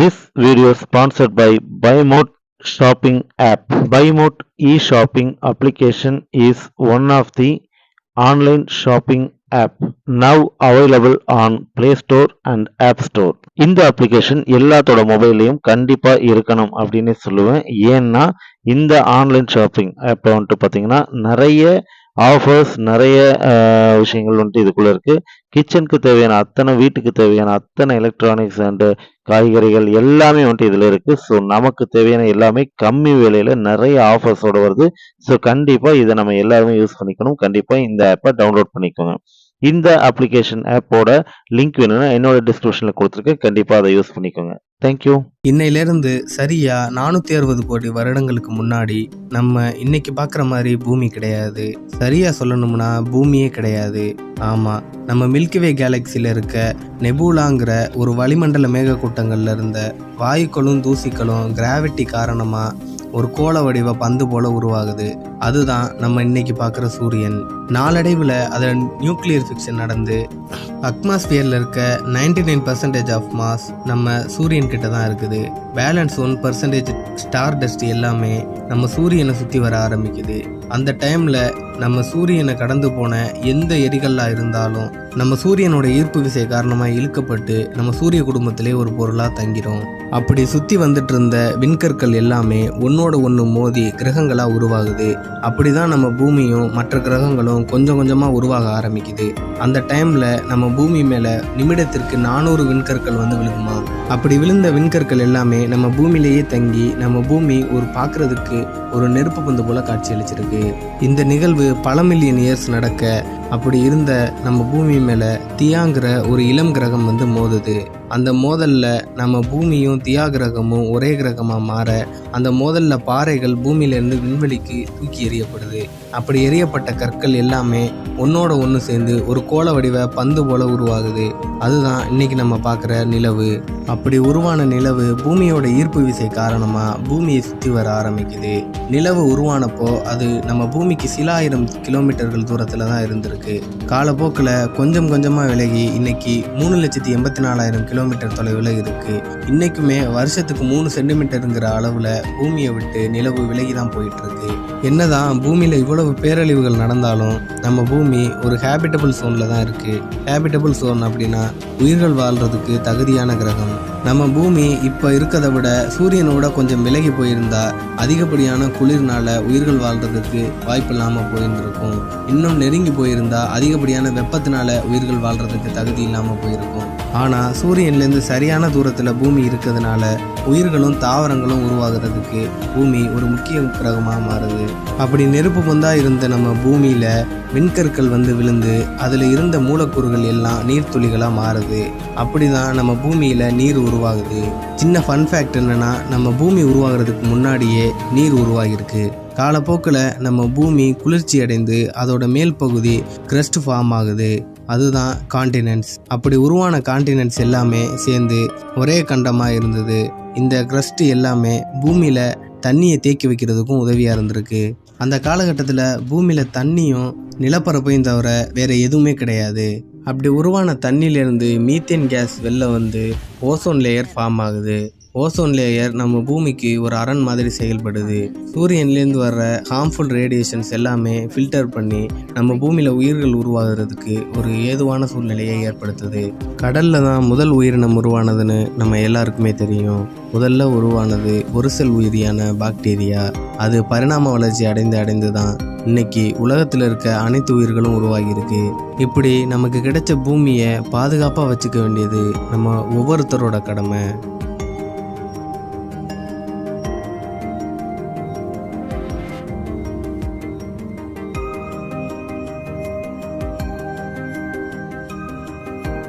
This video is sponsored by BuyMote shopping app. BuyMote e-shopping application is one of the online shopping app now available on Play Store and App Store. இந்த application எல்லாத்தோட மொபைல்லையும் கண்டிப்பா இருக்கணும் அப்படின்னு சொல்லுவேன். ஏன்னா இந்த online shopping ஆப்ல வந்துட்டு பார்த்தீங்கன்னா நிறைய ஆஃபர்ஸ் நிறைய விஷயங்கள் வந்துட்டு இதுக்குள்ள இருக்கு. கிச்சனுக்கு தேவையான அத்தனை வீட்டுக்கு தேவையான அத்தனை எலக்ட்ரானிக்ஸ் அண்ட் காய்கறிகள் எல்லாமே வந்துட்டு இதில் இருக்குது. ஸோ நமக்கு தேவையான எல்லாமே கம்மி விலையில் நிறைய ஆஃபர்ஸோடு வருது. ஸோ கண்டிப்பாக இதை நம்ம எல்லாருமே யூஸ் பண்ணிக்கணும். கண்டிப்பாக இந்த ஆப்பை டவுன்லோட் பண்ணிக்கோங்க. இந்த அப்ளிகேஷன் ஆப்போட லிங்க் வேணும்னா என்னோட டிஸ்கிரிப்ஷனில் கொடுத்துருக்கேன். கண்டிப்பாக அதை யூஸ் பண்ணிக்கோங்க. தேங்க்யூ. இன்னையிலேருந்து சரியா 460 கோடி வருடங்களுக்கு முன்னாடி நம்ம இன்னைக்கு பார்க்குற மாதிரி பூமி கிடையாது. சரியா சொல்லணும்னா பூமியே கிடையாது. ஆமாம், நம்ம மில்கிவே கேலக்சியில் இருக்க நெபுலாங்கிற ஒரு வளிமண்டல மேகக்கூட்டங்கள்ல இருந்த வாயுக்களும் தூசிகளும் கிராவிட்டி காரணமாக ஒரு கோள வடிவ பந்து போல உருவாகுது. அதுதான் நம்ம இன்னைக்கு பார்க்குற சூரியன். நாளடைவில் அதில் நியூக்ளியர் ஃபிக்ஷன் நடந்து அட்மாஸ்பியரில் இருக்க 99% ஆஃப் மாஸ் நம்ம சூரியன் கிட்ட தான் இருக்குது. பேலன்ஸ் 1% ஸ்டார் டஸ்ட் எல்லாமே நம்ம சூரியனை சுற்றி வர ஆரம்பிக்குது. அந்த டைமில் நம்ம சூரியனை கடந்து போன எந்த எரிகல்லா இருந்தாலும் நம்ம சூரியனோட ஈர்ப்பு விசை காரணமாக இழுக்கப்பட்டு நம்ம சூரிய குடும்பத்திலே ஒரு பொருளாக தங்கிரும். அப்படி சுற்றி வந்துட்டு இருந்த விண்கற்கள் எல்லாமே ஒன்னோட ஒன்று மோதி கிரகங்களாக உருவாகுது. அப்படி தான் நம்ம பூமியும் மற்ற கிரகங்களும் கொஞ்சம் கொஞ்சமாக உருவாக ஆரம்பிக்குது. அந்த டைமில் நம்ம பூமி மேலே நிமிடத்திற்கு 400 விண்கற்கள் வந்து விழுகுமா. அப்படி விழுந்த விண்கற்கள் எல்லாமே நம்ம பூமியிலேயே தங்கி நம்ம பூமி ஒரு பார்க்குறதுக்கு ஒரு நெருப்பு பந்து போல காட்சி அளிச்சிருக்கு. இந்த நிகழ்வு பல மில்லியன் இயர்ஸ் நடக்க அப்படி இருந்த நம்ம பூமி மேலே தியாங்கிற ஒரு இளம் கிரகம் வந்து மோதுது. அந்த மோதல்ல நம்ம பூமியும் தியா கிரகமும் ஒரே கிரகமாக மாற அந்த மோதல்ல பாறைகள் பூமியிலேருந்து விண்வெளிக்கு தூக்கி எறியப்படுது. அப்படி எறியப்பட்ட கற்கள் எல்லாமே ஒன்னோட ஒன்று சேர்ந்து ஒரு கோள வடிவ பந்து போல உருவாகுது. அதுதான் இன்னைக்கு நம்ம பார்க்குற நிலவு. அப்படி உருவான நிலவு பூமியோட ஈர்ப்பு விசை காரணமாக பூமியை சுற்றி வர ஆரம்பிக்குது. நிலவு உருவானப்போ அது நம்ம பூமிக்கு சில ஆயிரம் கிலோமீட்டர்கள் தூரத்தில் தான் இருந்திருக்கு. காலப்போக்கில் கொஞ்சம் கொஞ்சமாக விலகி இன்னைக்கு 3,84,000 கிலோமீட்டர் தொலைவில் இருக்குது. இன்றைக்குமே வருஷத்துக்கு 3 சென்டிமீட்டருங்கிற அளவில் பூமியை விட்டு நிலவு விலகி தான் போயிட்டுருக்கு. என்னதான் பூமியில் இவ்வளவு பேரழிவுகள் நடந்தாலும் நம்ம பூமி ஒரு ஹேபிட்டபிள் சோனில் தான் இருக்குது. ஹேபிட்டபிள் சோன் அப்படின்னா உயிர்கள் வாழ்கிறதுக்கு தகுதியான கிரகம். நம்ம பூமி இப்போ இருக்கிறத விட சூரியனோட கொஞ்சம் விலகி போயிருந்தா அதிகப்படியான குளிர்னால உயிர்கள் வாழ்கிறதுக்கு வாய்ப்பு இல்லாமல் போயிருந்திருக்கும். இன்னும் நெருங்கி போயிருந்தா அதிகப்படியான வெப்பத்தினால உயிர்கள் வாழ்கிறதுக்கு தகுதி இல்லாமல் போயிருக்கும். ஆனால் சூரியன்லேருந்து சரியான தூரத்தில் பூமி இருக்கிறதுனால உயிர்களும் தாவரங்களும் உருவாகிறதுக்கு பூமி ஒரு முக்கிய கிரகமாக மாறுது. அப்படி நெருப்பு பந்தாக இருந்த நம்ம பூமியில் விண்கற்கள் வந்து விழுந்து அதில் இருந்த மூலக்கூறுகள் எல்லாம் நீர்த்துளிகளாக மாறுது. அப்படி தான் நம்ம பூமியில் நீர் உருவாகுது. சின்ன ஃபன் ஃபேக்ட் என்னென்னா, நம்ம பூமி உருவாகிறதுக்கு முன்னாடியே நீர் உருவாகிருக்கு. காலப்போக்கில் நம்ம பூமி குளிர்ச்சி அடைந்து அதோட மேல் பகுதி கிரஸ்ட் ஃபார்ம் ஆகுது. அதுதான் காண்டினென்ட்ஸ். அப்படி உருவான காண்டினென்ட்ஸ் எல்லாமே சேர்ந்து ஒரே கண்டமாக இருந்தது. இந்த கிரஸ்ட் எல்லாமே பூமியில் தண்ணியை தேக்கி வைக்கிறதுக்கும் உதவியாக இருந்திருக்கு. அந்த காலகட்டத்தில் பூமியில் தண்ணியும் நிலப்பரப்பையும் தவிர வேறு எதுவுமே கிடையாது. அப்படி உருவான தண்ணியிலேருந்து மீத்தேன் கேஸ் வெளில வந்து ஓசோன் லேயர் ஃபார்ம் ஆகுது. ஓசோன் லேயர் நம்ம பூமிக்கு ஒரு அரண் மாதிரி செயல்படுது. சூரியன்லேருந்து வர்ற ஹார்ம்ஃபுல் ரேடியேஷன்ஸ் எல்லாமே ஃபில்டர் பண்ணி நம்ம பூமியில் உயிர்கள் உருவாகிறதுக்கு ஒரு ஏதுவான சூழ்நிலையை ஏற்படுத்துது. கடலில் தான் முதல் உயிரினம் உருவானதுன்னு நம்ம எல்லாருக்குமே தெரியும். முதல்ல உருவானது ஒரு செல் உயிரியான பாக்டீரியா. அது பரிணாம வளர்ச்சி அடைந்து தான் இன்னைக்கு உலகத்தில் இருக்க அனைத்து உயிர்களும் உருவாகியிருக்கு. இப்படி நமக்கு கிடைச்ச பூமியை பாதுகாப்பாக வச்சுக்க வேண்டியது நம்ம ஒவ்வொருத்தரோட கடமை.